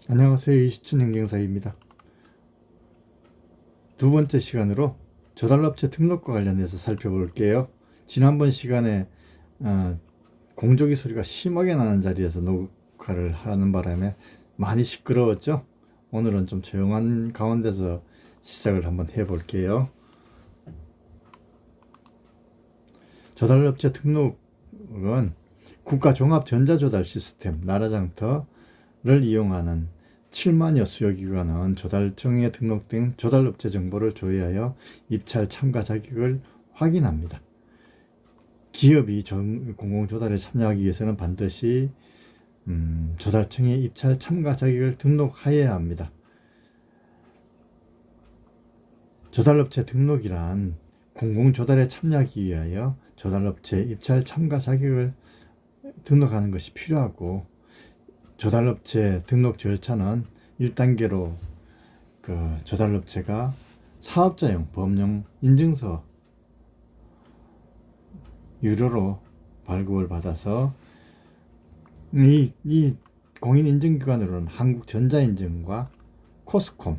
안녕하세요. 이시춘 행정사입니다. 두 번째 시간으로 조달업체 등록과 관련해서 살펴볼게요. 지난번 시간에 공조기 소리가 심하게 나는 자리에서 녹화를 하는 바람에 많이 시끄러웠죠. 오늘은 좀 조용한 가운데서 시작을 한번 해볼게요. 조달업체 등록은 국가종합전자조달시스템 나라장터를 이용하는 7만여 수요기관은 조달청에 등록된 조달업체 정보를 조회하여 입찰 참가 자격을 확인합니다. 기업이 공공조달에 참여하기 위해서는 반드시 조달청에 입찰 참가 자격을 등록하여야 합니다. 조달업체 등록이란 공공조달에 참여하기 위하여 조달업체 입찰 참가 자격을 등록하는 것이 필요하고, 조달업체 등록 절차는 1단계로 조달업체가 사업자용 법령 인증서 유료로 발급을 받아서 이 공인인증기관으로는 한국전자인증과 코스콤,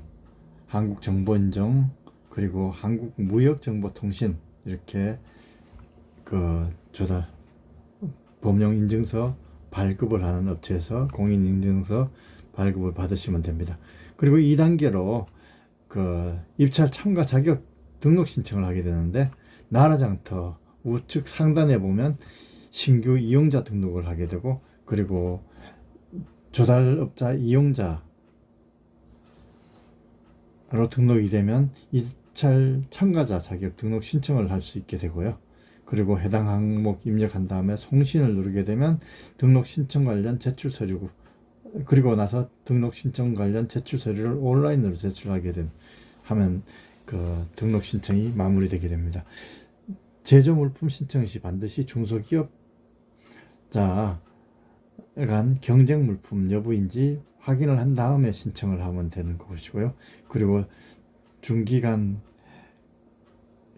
한국정보인증, 그리고 한국무역정보통신, 이렇게 법령 인증서 발급을 하는 업체에서 공인인증서 발급을 받으시면 됩니다. 그리고 2단계로 입찰 참가 자격 등록 신청을 하게 되는데, 나라장터 우측 상단에 보면 신규 이용자 등록을 하게 되고, 그리고 조달업자 이용자로 등록이 되면 입찰 참가자 자격 등록 신청을 할 수 있게 되고요. 그리고 해당 항목 입력한 다음에 송신을 누르게 되면 등록 신청 관련 제출 서류, 그리고 나서 등록 신청 관련 제출 서류를 온라인으로 제출하게 하면 등록 신청이 마무리되게 됩니다. 제조 물품 신청 시 반드시 중소기업자 간 경쟁 물품 여부인지 확인을 한 다음에 신청을 하면 되는 것이고요. 그리고 중기간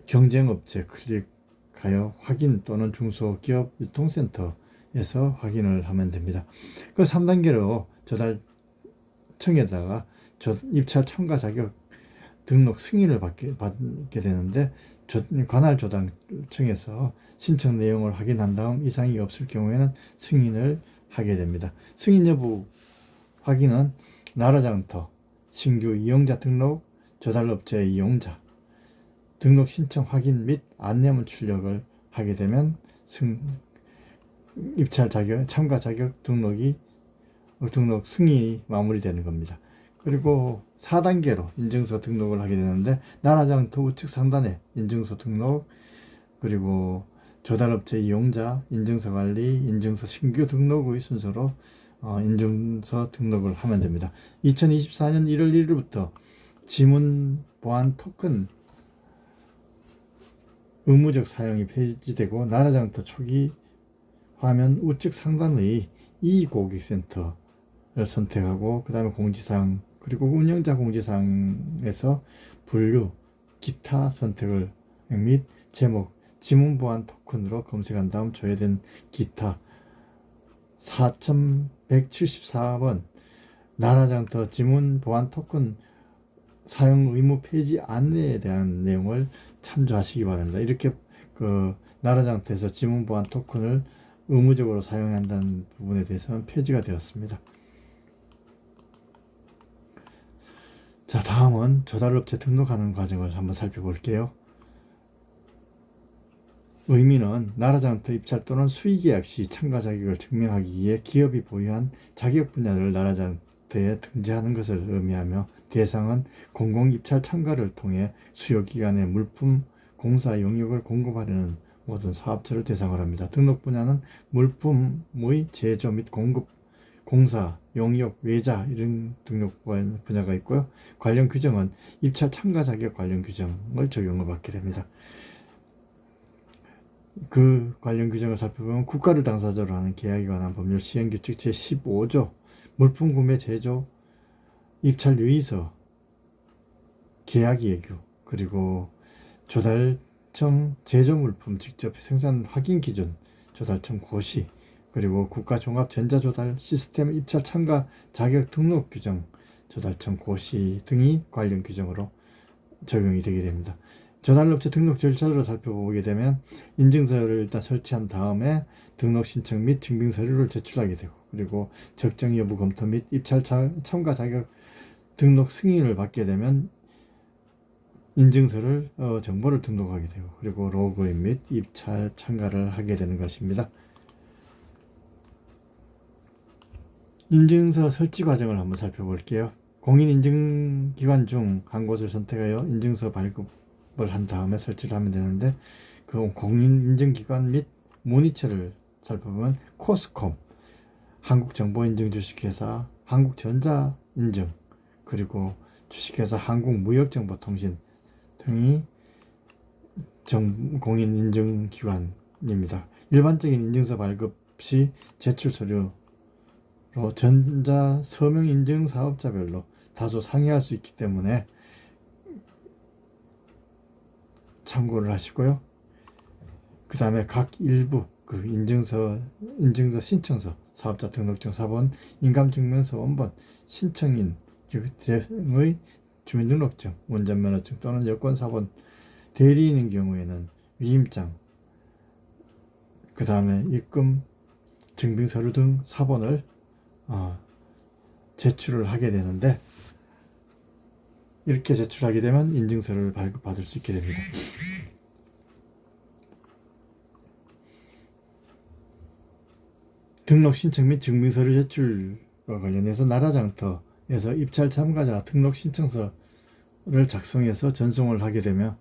경쟁업체 클릭하여 확인, 또는 중소기업 유통센터에서 확인을 하면 됩니다. 3단계로 조달청에다가 입찰 참가 자격 등록 승인을 받게 되는데, 관할 조달청에서 신청 내용을 확인한 다음 이상이 없을 경우에는 승인을 하게 됩니다. 승인 여부 확인은 나라장터 신규 이용자 등록, 조달업체 이용자 등록 신청 확인 및 안내문 출력을 하게 되면 입찰 자격, 참가 자격 등록 승인이 마무리되는 겁니다. 그리고 4단계로 인증서 등록을 하게 되는데, 나라장터 우측 상단에 인증서 등록, 그리고 조달업체 이용자 인증서 관리, 인증서 신규 등록의 순서로 인증서 등록을 하면 됩니다. 2024년 1월 1일부터 지문 보안 토큰 의무적 사용이 폐지되고, 나라장터 초기 화면 우측 상단의 이고객센터를 선택하고, 그 다음에 공지사항, 그리고 운영자 공지사항에서 분류, 기타 선택을 및 제목, 지문 보안 토큰으로 검색한 다음 조회된 기타 4174번 나라장터 지문 보안 토큰 사용 의무 폐지 안내에 대한 내용을 참조하시기 바랍니다. 이렇게 나라장터에서 지문 보안 토큰을 의무적으로 사용한다는 부분에 대해서는 폐지가 되었습니다. 자, 다음은 조달업체 등록하는 과정을 한번 살펴볼게요. 의미는 나라장터 입찰 또는 수의계약 시 참가 자격을 증명하기 위해 기업이 보유한 자격 분야를 나라장터에 등재하는 것을 의미하며, 대상은 공공입찰 참가를 통해 수요기관에 물품, 공사 영역을 공급하려는 모든 사업체를 대상으로 합니다. 등록 분야는 물품의 제조 및 공급, 공사, 용역, 외자 이런 등록 분야가 있고요. 관련 규정은 입찰 참가 자격 관련 규정을 적용을 받게 됩니다. 그 관련 규정을 살펴보면 국가를 당사자로 하는 계약에 관한 법률 시행규칙 제15조 물품 구매, 제조, 입찰 유의서, 계약 예규, 그리고 조달청 제조 물품 직접 생산 확인 기준, 조달청 고시, 그리고 국가종합전자조달 시스템 입찰 참가 자격 등록 규정, 조달청 고시 등이 관련 규정으로 적용이 되게 됩니다. 조달업체 등록 절차를 살펴보게 되면 인증서를 일단 설치한 다음에 등록 신청 및 증빙 서류를 제출하게 되고, 그리고 적정 여부 검토 및 입찰 참가 자격 등록 승인을 받게 되면 인증서를 정보를 등록하게 되고, 그리고 로그인 및 입찰 참가를 하게 되는 것입니다. 인증서 설치 과정을 한번 살펴볼게요. 공인인증기관 중 한 곳을 선택하여 인증서 발급을 한 다음에 설치를 하면 되는데, 그 공인인증기관 및 문의처를 살펴보면 코스콤, 한국정보인증주식회사, 한국전자인증, 그리고 주식회사 한국무역정보통신 등이 공인인증기관입니다. 일반적인 인증서 발급 시 제출 서류로 전자 서명 인증 사업자별로 다소 상이할 수 있기 때문에 참고를 하시고요. 그 다음에 각 일부 인증서 신청서, 사업자 등록증 사본, 인감증명서 원본, 신청인 등의 주민등록증, 운전면허증 또는 여권사본, 대리인인 경우에는 위임장, 그 다음에 입금 증빙서류 등 사본을 제출을 하게 되는데, 이렇게 제출하게 되면 인증서를 발급받을 수 있게 됩니다. 등록 신청 및 증빙서류 제출과 관련해서 나라장터에서 입찰 참가자 등록 신청서를 작성해서 전송을 하게 되며,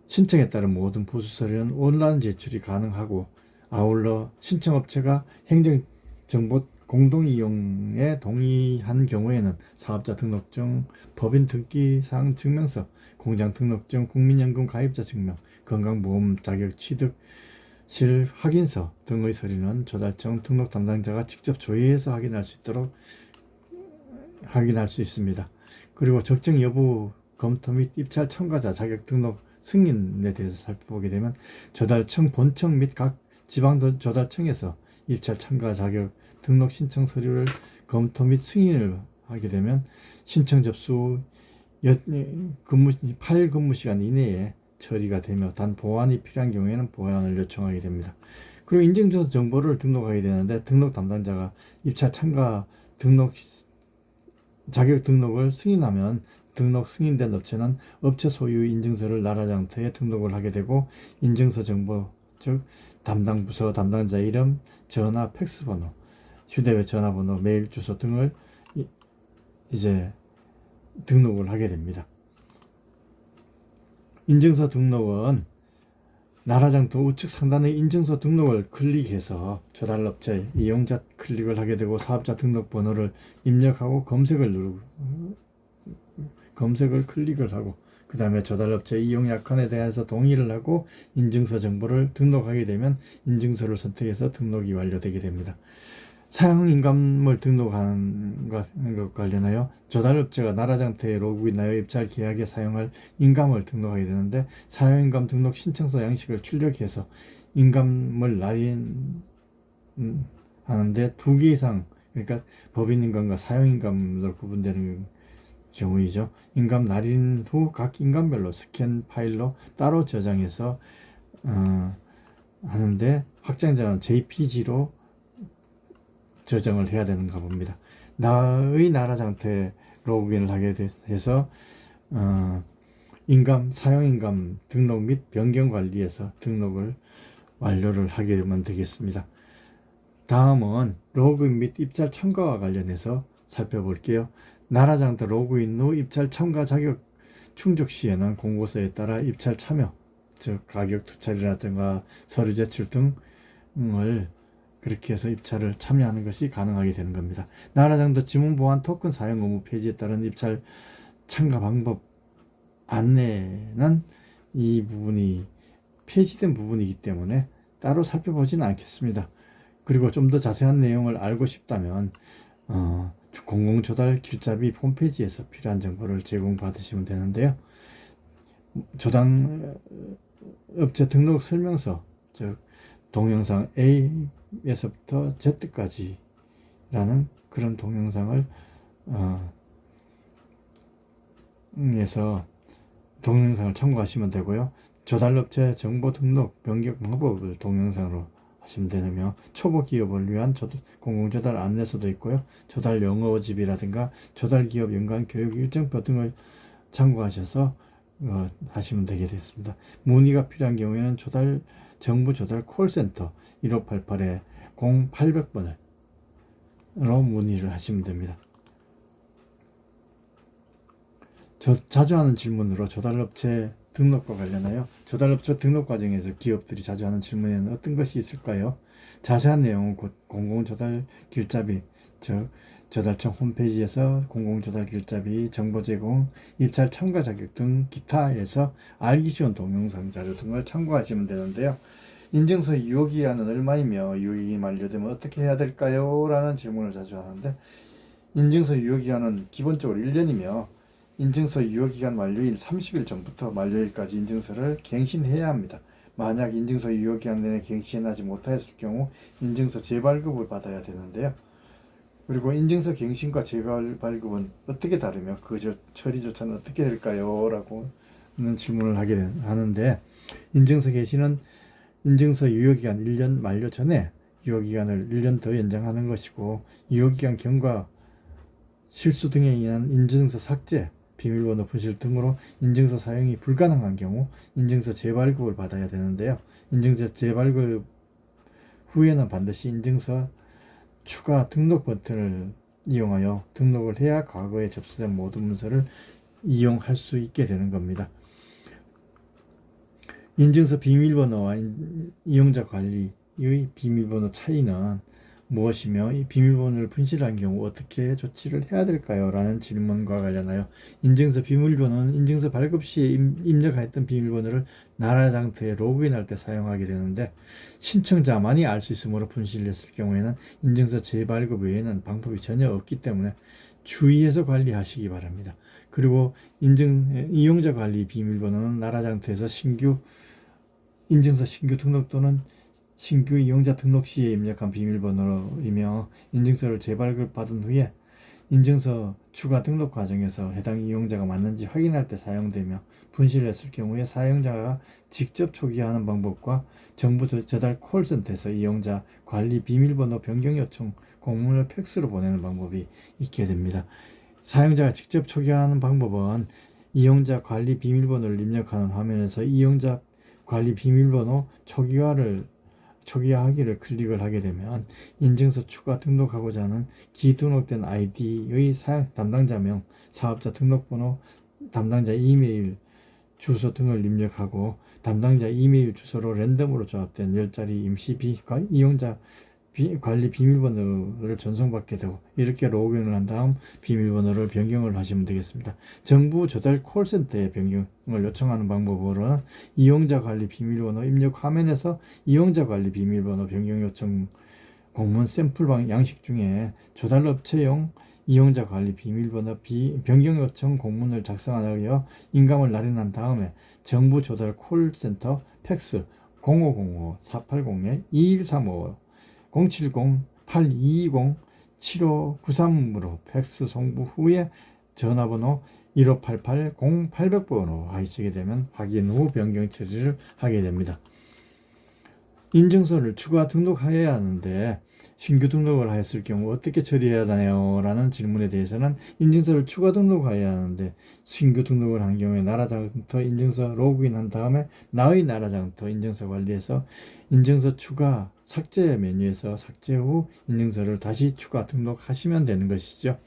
신청에 따른 모든 부수 서류는 온라인 제출이 가능하고, 아울러 신청업체가 행정정보 공동이용에 동의한 경우에는 사업자 등록증, 법인 등기사항 증명서, 공장 등록증, 국민연금 가입자 증명, 건강보험 자격 취득실 확인서 등의 서류는 조달청 등록 담당자가 직접 조회해서 확인할 수 있습니다. 그리고 적정 여부 검토 및 입찰 참가자 자격 등록 승인에 대해서 살펴보게 되면, 조달청 본청 및 각 지방 조달청에서 입찰 참가 자격 등록 신청 서류를 검토 및 승인을 하게 되면 신청 접수 8근무시간 이내에 처리가 되며, 단 보완이 필요한 경우에는 보완을 요청하게 됩니다. 그리고 인증서 정보를 등록하게 되는데, 등록 담당자가 입찰 참가 등록 자격 등록을 승인하면 등록 승인된 업체는 업체 소유 인증서를 나라장터에 등록을 하게 되고, 인증서 정보, 즉 담당 부서 담당자 이름, 전화, 팩스번호, 휴대폰 전화번호, 메일 주소 등을 이제 등록을 하게 됩니다. 인증서 등록은 나라장터 우측 상단의 인증서 등록을 클릭해서 조달업체 이용자 클릭을 하게 되고, 사업자 등록번호를 입력하고 검색을 클릭을 하고, 그 다음에 조달업체 이용 약관에 대해서 동의를 하고 인증서 정보를 등록하게 되면 인증서를 선택해서 등록이 완료되게 됩니다. 사용인감을 등록하는 것 관련하여 조달업체가 나라장터에 로그인하여 입찰 계약에 사용할 인감을 등록하게 되는데, 사용인감 등록 신청서 양식을 출력해서 인감을 하는데 2개 이상, 그러니까 법인인감과 사용인감으로 구분되는 경우이죠. 인감 날인 후 각 인감별로 스캔 파일로 따로 저장해서 하는데, 확장자는 JPG로 저장을 해야 되는가 봅니다. 나의 나라장터에 로그인을 하게 돼서 사용인감 등록 및 변경 관리에서 등록을 완료를 하게 되면 되겠습니다. 다음은 로그인 및 입찰 참가와 관련해서 살펴볼게요. 나라장터 로그인 후 입찰 참가 자격 충족 시에는 공고서에 따라 입찰 참여, 즉 가격 투찰이라든가 서류 제출 등을 그렇게 해서 입찰을 참여하는 것이 가능하게 되는 겁니다. 나라장터 지문 보안 토큰 사용 의무 폐지에 따른 입찰 참가 방법 안내는 이 부분이 폐지된 부분이기 때문에 따로 살펴보지는 않겠습니다. 그리고 좀 더 자세한 내용을 알고 싶다면 공공조달 길잡이 홈페이지에서 필요한 정보를 제공받으시면 되는데요. 조당 업체 등록 설명서, 즉 동영상 A A에서부터 Z까지 라는 그런 동영상을 동영상을 참고하시면 되고요. 조달업체 정보 등록 변경 방법을 동영상으로 하시면 되며, 초보 기업을 위한 공공조달 안내서도 있고요. 조달 영어집이라든가 조달 기업 연간 교육 일정표 등을 참고하셔서 하시면 되게 됐습니다. 문의가 필요한 경우에는 정부 조달 콜센터 1588에 0800번으로 문의를 하시면 됩니다. 자주 하는 질문으로 조달업체 등록과 관련하여 조달업체 등록 과정에서 기업들이 자주 하는 질문에는 어떤 것이 있을까요? 자세한 내용은 곧 공공조달길잡이, 즉 조달청 홈페이지에서 공공조달길잡이, 정보 제공, 입찰 참가 자격 등 기타에서 알기 쉬운 동영상 자료 등을 참고하시면 되는데요. 인증서 유효기한은 얼마이며 유효기간이 만료되면 어떻게 해야 될까요? 라는 질문을 자주 하는데, 인증서 유효기한은 기본적으로 1년이며 인증서 유효기간 만료일 30일 전부터 만료일까지 인증서를 갱신해야 합니다. 만약 인증서 유효기간 내에 갱신하지 못하였을 경우 인증서 재발급을 받아야 되는데요. 그리고 인증서 갱신과 재발급은 어떻게 다르며 그 처리 절차는 어떻게 될까요? 라고 질문을 하는데, 인증서 갱신은 인증서 유효기간 1년 만료 전에 유효기간을 1년 더 연장하는 것이고, 유효기간 경과, 실수 등에 의한 인증서 삭제, 비밀번호 분실 등으로 인증서 사용이 불가능한 경우 인증서 재발급을 받아야 되는데요. 인증서 재발급 후에는 반드시 인증서 추가 등록 버튼을 이용하여 등록을 해야 과거에 접수된 모든 문서를 이용할 수 있게 되는 겁니다. 인증서 비밀번호와 이용자 관리의 비밀번호 차이는 무엇이며 이 비밀번호를 분실한 경우 어떻게 조치를 해야 될까요? 라는 질문과 관련하여, 인증서 비밀번호는 인증서 발급 시에 입력하였던 비밀번호를 나라장터에 로그인할 때 사용하게 되는데, 신청자만이 알 수 있으므로 분실했을 경우에는 인증서 재발급 외에는 방법이 전혀 없기 때문에 주의해서 관리하시기 바랍니다. 그리고 이용자 관리 비밀번호는 나라장터에서 인증서 신규 등록 또는 신규 이용자 등록 시에 입력한 비밀번호이며, 인증서를 재발급 받은 후에 인증서 추가 등록 과정에서 해당 이용자가 맞는지 확인할 때 사용되며, 분실했을 경우에 사용자가 직접 초기화하는 방법과 정부 조달 콜센터에서 이용자 관리 비밀번호 변경 요청 공문을 팩스로 보내는 방법이 있게 됩니다. 사용자가 직접 초기화하는 방법은 이용자 관리 비밀번호를 입력하는 화면에서 이용자 관리 비밀번호 초기화하기를 클릭을 하게 되면 인증서 추가 등록하고자 하는 기등록된 아이디의 담당자명, 사업자 등록번호, 담당자 이메일 주소 등을 입력하고 담당자 이메일 주소로 랜덤으로 조합된 10자리 임시 이용자 관리 비밀번호를 전송받게 되고, 이렇게 로그인을 한 다음 비밀번호를 변경을 하시면 되겠습니다. 정부 조달 콜센터에 변경을 요청하는 방법으로는 이용자 관리 비밀번호 입력 화면에서 이용자 관리 비밀번호 변경 요청 공문 샘플 양식 중에 조달업체용 이용자 관리 비밀번호 변경 요청 공문을 작성하여 인감을 날인한 다음에 정부 조달 콜센터 팩스 0505-480-2135 070-8220-7593으로 팩스 송부 후에 전화번호 1588-0800번으로 하시게 되면 확인 후 변경 처리를 하게 됩니다. 인증서를 추가 등록해야 하는데 신규 등록을 하였을 경우 어떻게 처리해야 하나요? 라는 질문에 대해서는, 인증서를 추가 등록해야 하는데 신규 등록을 한 경우에 나라장터 인증서 로그인한 다음에 나의 나라장터 인증서 관리에서 인증서 추가 삭제 메뉴에서 삭제 후 인증서를 다시 추가 등록하시면 되는 것이죠.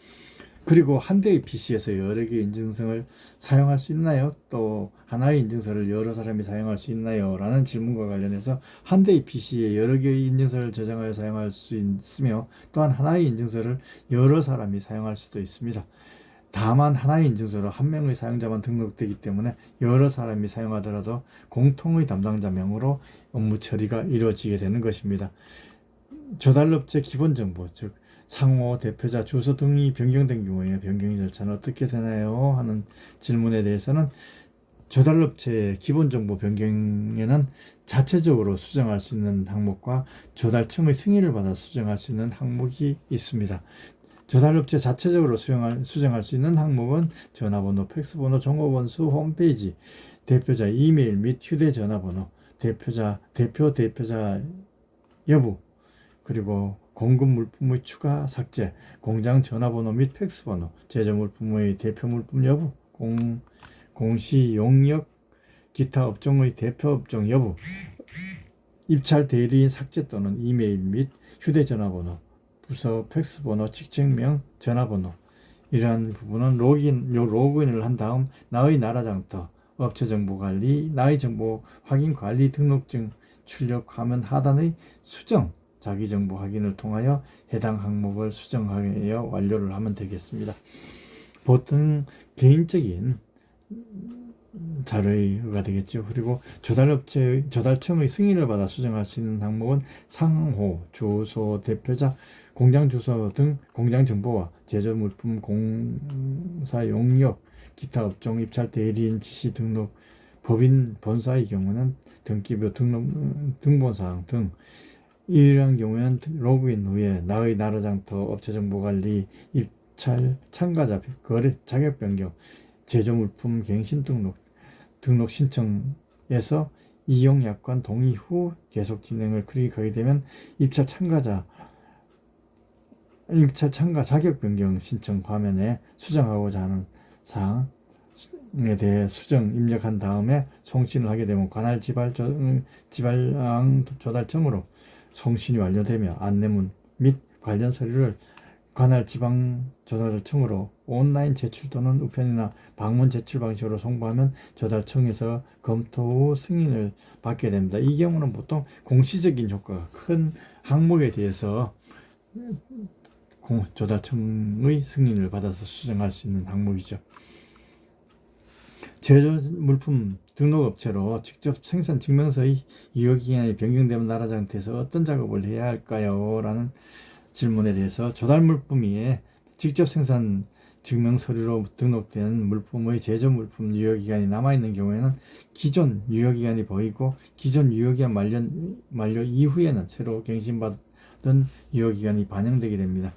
그리고 한 대의 PC에서 여러 개의 인증서를 사용할 수 있나요? 또 하나의 인증서를 여러 사람이 사용할 수 있나요? 라는 질문과 관련해서 한 대의 PC에 여러 개의 인증서를 저장하여 사용할 수 있으며, 또한 하나의 인증서를 여러 사람이 사용할 수도 있습니다. 다만 하나의 인증서로 한 명의 사용자만 등록되기 때문에 여러 사람이 사용하더라도 공통의 담당자 명으로 업무 처리가 이루어지게 되는 것입니다. 조달업체 기본 정보, 즉 상호, 대표자, 주소 등이 변경된 경우에 변경 절차는 어떻게 되나요? 하는 질문에 대해서는 조달업체의 기본정보 변경에는 자체적으로 수정할 수 있는 항목과 조달청의 승인을 받아 수정할 수 있는 항목이 있습니다. 조달업체 자체적으로 수정할 수 있는 항목은 전화번호, 팩스번호, 종업원수, 홈페이지, 대표자 이메일 및 휴대전화번호, 대표자 여부, 그리고 공급 물품의 추가 삭제, 공장 전화번호 및 팩스번호, 제조 물품의 대표 물품 여부, 공시 용역, 기타 업종의 대표 업종 여부, 입찰 대리인 삭제 또는 이메일 및 휴대전화번호, 부서 팩스번호, 직책명, 전화번호, 이러한 부분은 로그인을 한 다음 나의 나라장터, 업체정보관리, 나의 정보 확인 관리 등록증 출력 화면 하단의 수정, 자기정보 확인을 통하여 해당 항목을 수정하여 완료를 하면 되겠습니다. 보통 개인적인 자료가 되겠죠. 그리고 조달청의 승인을 받아 수정할 수 있는 항목은 상호, 주소, 대표자, 공장 주소 등 공장 정보와 제조 물품 공사 용역, 기타 업종 입찰 대리인 지시 등록, 법인 본사의 경우는 등기부 등본사항 등, 이러한 경우에는 로그인 후에 나의 나라장터, 업체정보관리, 입찰 참가자 거래 자격 변경, 제조물품 갱신 등록 신청에서 이용 약관 동의 후 계속 진행을 클릭하게 되면 입찰 참가 자격 변경 신청 화면에 수정하고자 하는 사항에 대해 수정 입력한 다음에 송신을 하게 되면 관할 지방 조달청으로 송신이 완료되며 안내문 및 관련 서류를 관할 지방조달청으로 온라인 제출 또는 우편이나 방문 제출 방식으로 송부하면 조달청에서 검토 후 승인을 받게 됩니다. 이 경우는 보통 공시적인 효과가 큰 항목에 대해서 조달청의 승인을 받아서 수정할 수 있는 항목이죠. 제조물품 등록업체로 직접 생산 증명서의 유효기간이 변경되면 나라장터에서 어떤 작업을 해야 할까요? 라는 질문에 대해서 조달물품이 직접 생산 증명서류로 등록된 물품의 제조물품 유효기간이 남아있는 경우에는 기존 유효기간이 보이고 기존 유효기간 만료 이후에는 새로 갱신받은 유효기간이 반영되게 됩니다.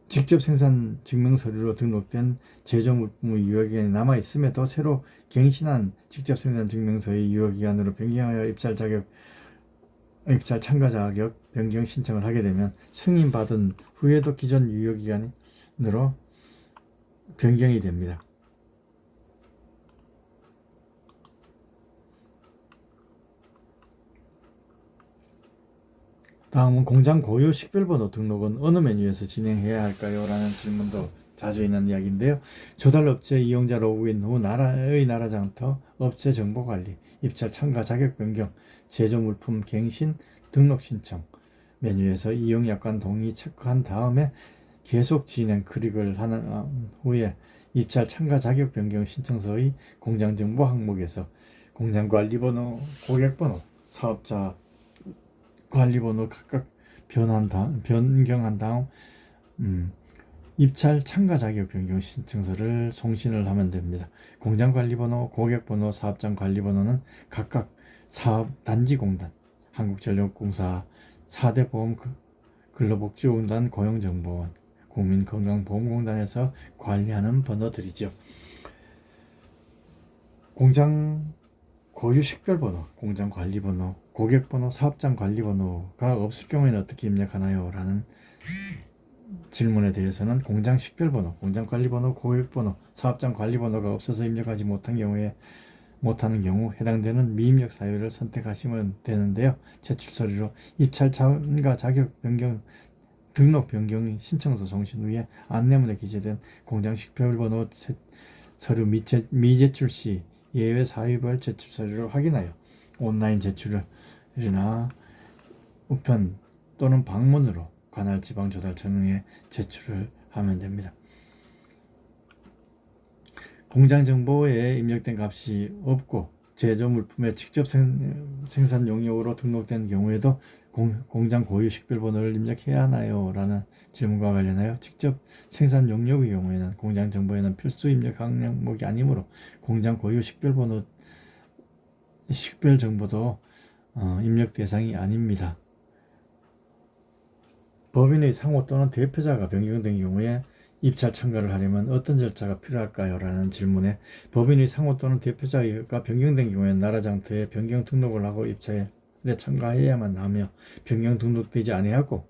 직접 생산 증명서류로 등록된 제조물품의 유효기간이 남아있음에도 새로 갱신한 직접 생산 증명서의 유효기간으로 변경하여 입찰 참가 자격 변경 신청을 하게 되면 승인받은 후에도 기존 유효기간으로 변경이 됩니다. 다음은 공장 고유 식별번호 등록은 어느 메뉴에서 진행해야 할까요? 라는 질문도 자주 있는 이야기인데요. 조달업체 이용자 로그인 후 나라의 나라장터, 업체 정보관리, 입찰 참가 자격 변경, 제조물품 갱신, 등록 신청 메뉴에서 이용약관 동의 체크한 다음에 계속 진행 클릭을 하는 후에 입찰 참가 자격 변경 신청서의 공장정보 항목에서 공장관리번호, 고객번호, 사업자 관리번호 각각 변경한 다음 입찰 참가 자격 변경 신청서를 송신을 하면 됩니다. 공장관리번호, 고객번호, 사업장 관리번호는 각각 사업단지공단, 한국전력공사, 4대 보험 근로복지공단 고용정보원, 국민건강보험공단에서 관리하는 번호들이죠. 공장 고유 식별번호, 공장관리번호, 고객번호, 사업장 관리번호가 없을 경우에는 어떻게 입력하나요? 라는 질문에 대해서는 공장 식별번호, 공장관리번호, 고객번호, 사업장 관리번호가 없어서 입력하지 못하는 경우 해당되는 미입력 사유를 선택하시면 되는데요. 제출 서류로 입찰 참가 자격 변경 등록 변경 신청서 송신 후에 안내문에 기재된 공장 식별번호 서류 미제출 시 예외 사유별 제출 서류를 확인하여 온라인 제출이나 우편 또는 방문으로 관할 지방조달청에 제출을 하면 됩니다. 공장 정보에 입력된 값이 없고 제조 물품의 직접 생산 용역으로 등록된 경우에도 공장 고유 식별번호를 입력해야 하나요? 라는 질문과 관련하여 직접 생산 용역의 경우에는 공장 정보에는 필수 입력 항목이 아니므로 공장 고유 식별 정보도 입력 대상이 아닙니다. 법인의 상호 또는 대표자가 변경된 경우에 입찰 참가를 하려면 어떤 절차가 필요할까요? 라는 질문에 법인의 상호 또는 대표자가 변경된 경우에 나라장터에 변경 등록을 하고 입찰에 참가해야만 하며 변경 등록하지 아니하고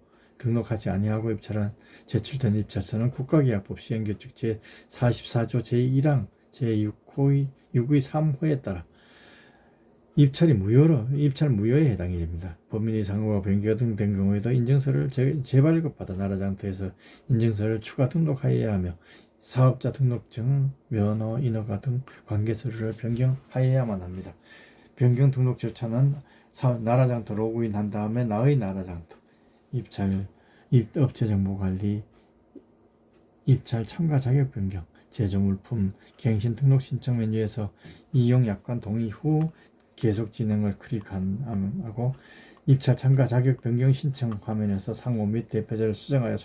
제출된 입찰서는 국가계약법 시행규칙 제44조 제1항 제6의 3호에 따라 입찰 무효에 해당이 됩니다. 법인의 상호가 변경된 경우에도 인증서를 재발급받아 나라장터에서 인증서를 추가 등록하여야 하며 사업자 등록증, 면허, 인허가 등 관계서류를 변경하여야만 합니다. 변경 등록 절차는 나라장터 로그인한 다음에 나의 나라장터, 업체 정보관리, 입찰 참가 자격 변경, 제조물품 갱신 등록 신청 메뉴에서 이용 약관 동의 후 계속 진행을 클릭하고 입찰 참가 자격 변경 신청 화면에서 상호 및 대표자를 수정하여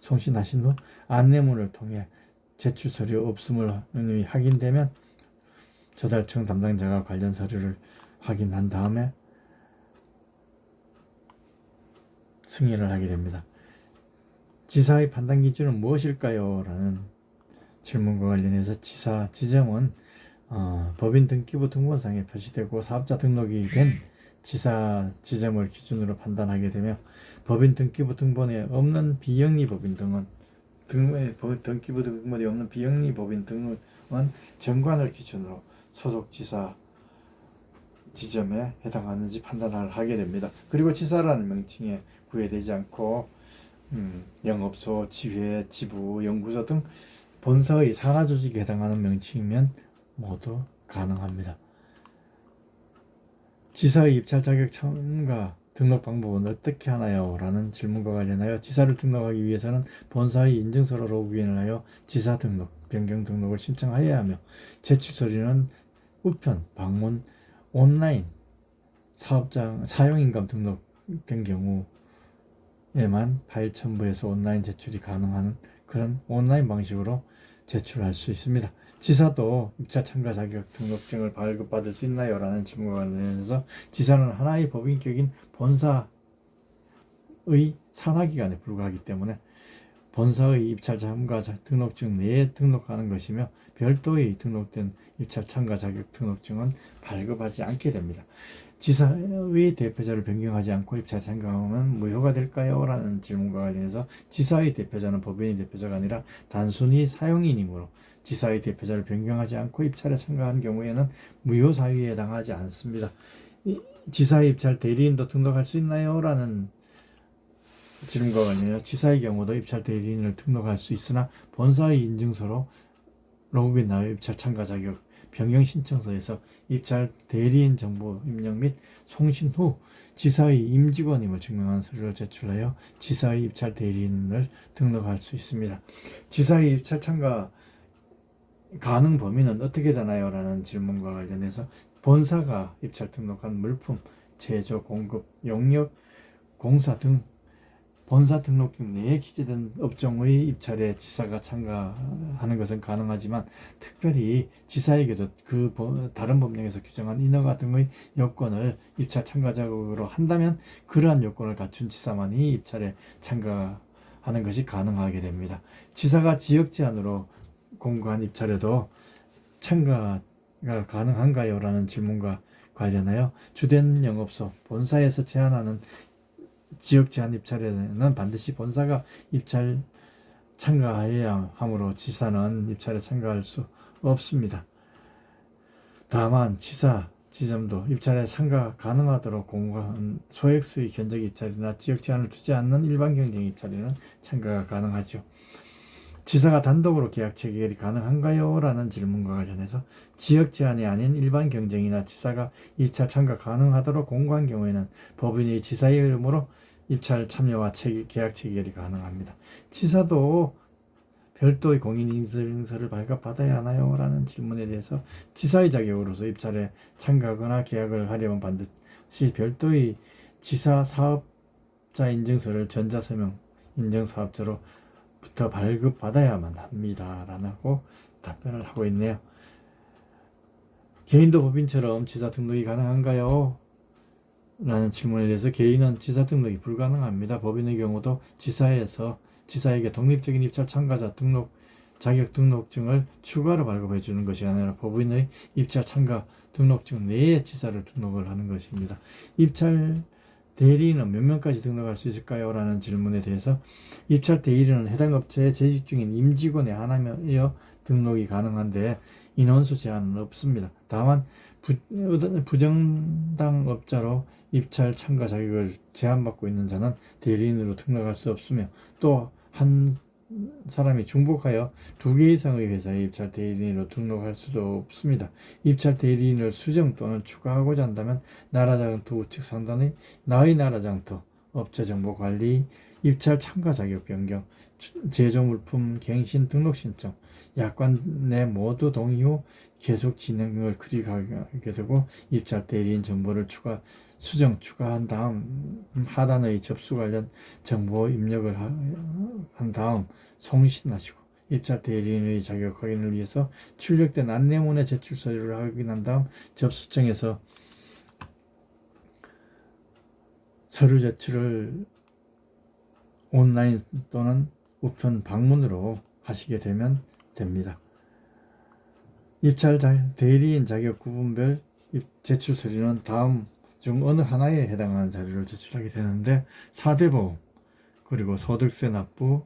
送신하신 후 안내문을 통해 제출 서류 없음을 확인되면 조달청 담당자가 관련 서류를 확인한 다음에 승인을 하게 됩니다. 지사의 판단 기준은 무엇일까요? 라는 질문과 관련해서 지점은 법인 등기부 등본상에 표시되고 사업자 등록이 된 지점을 기준으로 판단하게 되며 법인 등기부 등본에 없는 비영리 법인 등은 등기부 등본에 없는 비영리 법인 등은 정관을 기준으로 소속 지점에 해당하는지 판단을 하게 됩니다. 그리고 지사라는 명칭에 구애되지 않고 영업소, 지회, 지부, 연구소 등 본사의 산하조직에 해당하는 명칭이면 모두 가능합니다. 지사의 입찰 자격 참가 등록 방법은 어떻게 하나요? 라는 질문과 관련하여 지사를 등록하기 위해서는 본사의 인증서로 로그인을 하여 지사 등록, 변경 등록을 신청하여야 하며 제출 서류는 우편, 방문, 온라인, 사업장 사용인감 등록된 경우에만 파일 첨부해서 온라인 제출이 가능한 그런 온라인 방식으로 제출할 수 있습니다. 지사도 입찰 참가 자격 등록증을 발급받을 수 있나요? 라는 질문과 관련해서 지사는 하나의 법인격인 본사의 산하기관에 불과하기 때문에 본사의 입찰 참가 등록증 내에 등록하는 것이며 별도의 등록된 입찰 참가 자격 등록증은 발급하지 않게 됩니다. 지사의 대표자를 변경하지 않고 입찰 참가하면 무효가 될까요? 라는 질문과 관련해서 지사의 대표자는 법인의 대표자가 아니라 단순히 사용인이므로 지사의 대표자를 변경하지 않고 입찰에 참가한 경우에는 무효 사유에 해당하지 않습니다. 지사의 입찰 대리인도 등록할 수 있나요? 라는 질문과 관련해서 지사의 경우도 입찰 대리인을 등록할 수 있으나 본사의 인증서로 로그인하여 입찰 참가 자격 변경 신청서에서 입찰 대리인 정보 입력 및 송신 후 지사의 임직원임을 증명하는 서류를 제출하여 지사의 입찰 대리인을 등록할 수 있습니다. 지사의 입찰 참가 가능 범위는 어떻게 되나요? 라는 질문과 관련해서 본사가 입찰 등록한 물품, 제조, 공급, 용역, 공사 등 본사 등록금 내에 기재된 업종의 입찰에 지사가 참가하는 것은 가능하지만 특별히 지사에게도 다른 법령에서 규정한 인허가 등의 요건을 입찰 참가 자격으로 한다면 그러한 요건을 갖춘 지사만이 입찰에 참가하는 것이 가능하게 됩니다. 지사가 지역 제한으로 공고한 입찰에도 참가가 가능한가요? 라는 질문과 관련하여 주된 영업소, 본사에서 제한하는 지역 제한 입찰에는 반드시 본사가 입찰 참가해야 하므로 지사는 입찰에 참가할 수 없습니다. 다만 지점도 입찰에 참가 가능하도록 공고한 소액수의 견적 입찰이나 지역 제한을 두지 않는 일반 경쟁 입찰에는 참가가 가능하죠. 지사가 단독으로 계약 체결이 가능한가요? 라는 질문과 관련해서 지역 제한이 아닌 일반 경쟁이나 지사가 입찰 참가 가능하도록 공고한 경우에는 법인이 지사의 이름으로 입찰 참여와 계약 체결이 가능합니다. 지사도 별도의 공인인증서를 발급받아야 하나요? 라는 질문에 대해서 지사의 자격으로서 입찰에 참가하거나 계약을 하려면 반드시 별도의 지사 사업자 인증서를 전자서명 인증사업자로부터 발급받아야만 합니다. 라고 답변을 하고 있네요. 개인도 법인처럼 지사 등록이 가능한가요? 라는 질문에 대해서 개인은 지사 등록이 불가능합니다. 법인의 경우도 지사에게 독립적인 입찰 참가자 등록 자격 등록증을 추가로 발급해 주는 것이 아니라 법인의 입찰 참가 등록증 내에 지사를 등록을 하는 것입니다. 입찰 대리인은 몇 명까지 등록할 수 있을까요? 라는 질문에 대해서 입찰 대리인은 해당 업체에 재직 중인 임직원에 한하여 등록이 가능한데 인원수 제한은 없습니다. 다만 부정당업자로 입찰 참가 자격을 제한받고 있는 자는 대리인으로 등록할 수 없으며 또 한 사람이 중복하여 2개 이상의 회사에 입찰 대리인으로 등록할 수도 없습니다. 입찰 대리인을 수정 또는 추가하고자 한다면 나라장터 우측 상단의 나의 나라장터 업체정보관리 입찰 참가 자격 변경 제조물품 갱신 등록 신청 약관 내 모두 동의 후 계속 진행을 클릭하게 되고 입찰 대리인 정보를 추가한 다음 하단의 접수 관련 정보 입력을 한 다음 송신하시고 입찰 대리인의 자격 확인을 위해서 출력된 안내문의 제출 서류를 확인한 다음 접수청에서 서류 제출을 온라인 또는 우편 방문으로 하시게 되면 됩니다. 입찰 대리인 자격 구분별 제출 서류는 다음 중 어느 하나에 해당하는 자료를 제출하게 되는데 4대 보험, 그리고 소득세 납부,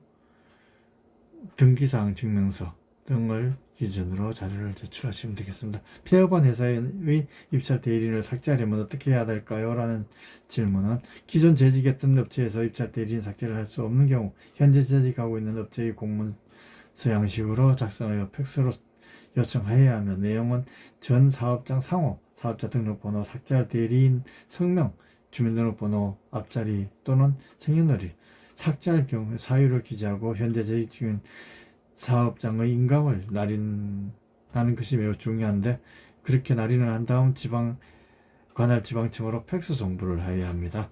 등기사항 증명서 등을 기준으로 자료를 제출하시면 되겠습니다. 폐업한 회사의 입찰 대리인을 삭제하려면 어떻게 해야 될까요? 라는 질문은 기존 재직했던 업체에서 입찰 대리인 삭제를 할 수 없는 경우 현재 재직하고 있는 업체의 공문서 양식으로 작성하여 팩스로 요청해야 하며 내용은 전 사업장 상호, 사업자 등록번호, 삭제할 대리인 성명, 주민등록번호 앞자리 또는 생년월일, 삭제할 경우 사유를 기재하고 현재 재직 중인 사업장의 인감을 날인하는 것이 매우 중요한데 그렇게 날인을 한 다음 관할 지방청으로 팩스 송부를 해야 합니다.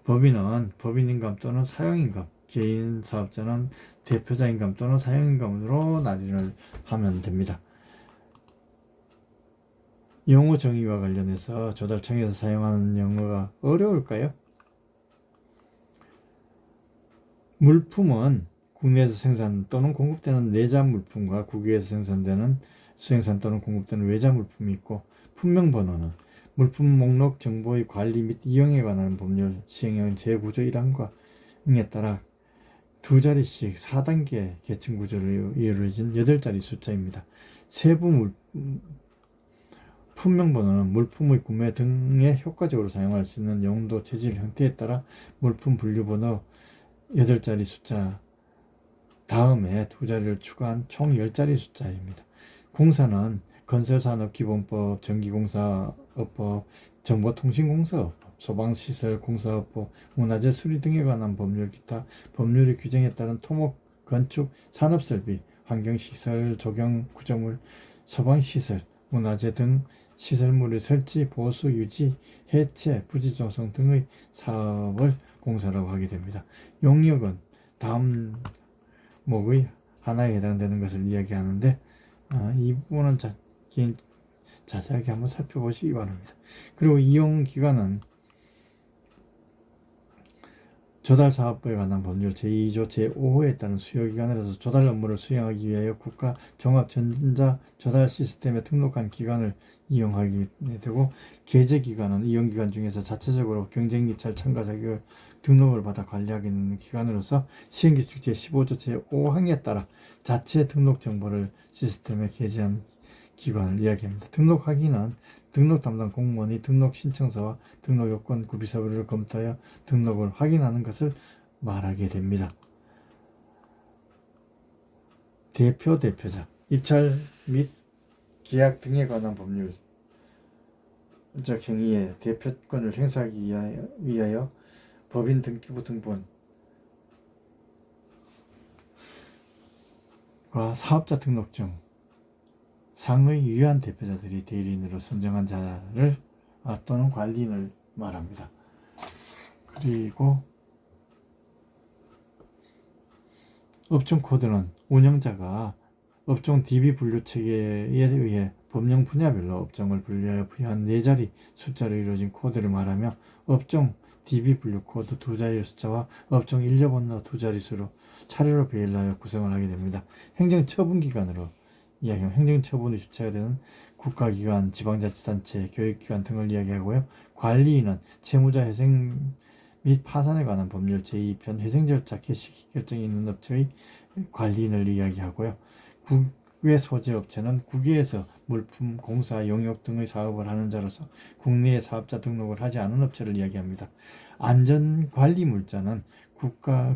법인은 법인인감 또는 사용인감, 개인 사업자는 대표자인감 또는 사용인감으로 날인을 하면 됩니다. 용어 정의와 관련해서 조달청에서 사용하는 용어가 어려울까요? 물품은 국내에서 생산 또는 공급되는 내자 물품과 국외에서 생산 또는 공급되는 외자 물품이 있고, 품명번호는 물품 목록 정보의 관리 및 이용에 관한 법률 시행령 제구조 1항에 따라 2자리씩 4단계 계층 구조로 이루어진 8자리 숫자입니다. 세부 품명번호는 물품의 구매 등에 효과적으로 사용할 수 있는 용도, 재질, 형태에 따라 물품 분류번호 8자리 숫자 다음에 2자리를 추가한 총 10자리 숫자입니다. 공사는 건설산업기본법, 전기공사업법, 정보통신공사업법, 소방시설공사업법, 문화재 수리 등에 관한 법률, 기타 법률의 규정에 따른 토목, 건축, 산업설비, 환경시설, 조경, 구조물, 소방시설, 문화재 등 시설물의 설치, 보수, 유지, 해체, 부지 조성 등의 사업을 공사라고 하게 됩니다. 용역은 다음 목의 하나에 해당되는 것을 이야기하는데 이 부분은 자세하게 한번 살펴보시기 바랍니다. 그리고 이용기관은 조달사업부에 관한 법률 제2조 제5호에 따른 수요기관으로서 조달 업무를 수행하기 위하여 국가 종합전자조달시스템에 등록한 기관을 이용하게 되고, 계제기관은 이용기관 중에서 자체적으로 경쟁입찰 참가 자격을 등록을 받아 관리하게 되는 기관으로서 시행규칙 제15조 제5항에 따라 자체 등록 정보를 시스템에 게재한 기관을 이야기합니다. 등록하기는 등록 담당 공무원이 등록 신청서와 등록 요건 구비 서류를 검토하여 등록을 확인하는 것을 말하게 됩니다. 대표자, 입찰 및 계약 등에 관한 법률적 행위에 대표권을 행사하기 위하여 법인 등기부 등본과 사업자 등록증 상의 유효한 대표자들이 대리인으로 선정한 자를 또는 관리인을 말합니다. 그리고 업종 코드는 운영자가 업종 DB 분류 체계에 의해 법령 분야별로 업종을 분류하여 부여한 4자리 숫자로 이루어진 코드를 말하며 업종 DB 분류 코드 2자리 숫자와 업종 인력 번호 2자릿수로 차례로 배열하여 구성을 하게 됩니다. 행정처분기관으로 이야기하면 행정처분이 주체가 되는 국가기관, 지방자치단체, 교육기관 등을 이야기하고요. 관리인은 채무자 회생 및 파산에 관한 법률 제2편 회생절차 개시 결정이 있는 업체의 관리인을 이야기하고요. 국외 소재 업체는 국외에서 물품, 공사, 용역 등의 사업을 하는 자로서 국내에 사업자 등록을 하지 않은 업체를 이야기합니다. 안전관리물자는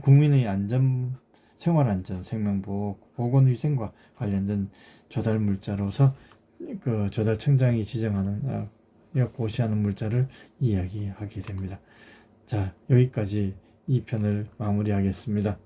국민의 안전, 생활안전, 생명보호, 보건위생과 관련된 조달물자로서 조달청장이 지정하는 고시하는 물자를 이야기하게 됩니다. 자, 여기까지 이 편을 마무리하겠습니다.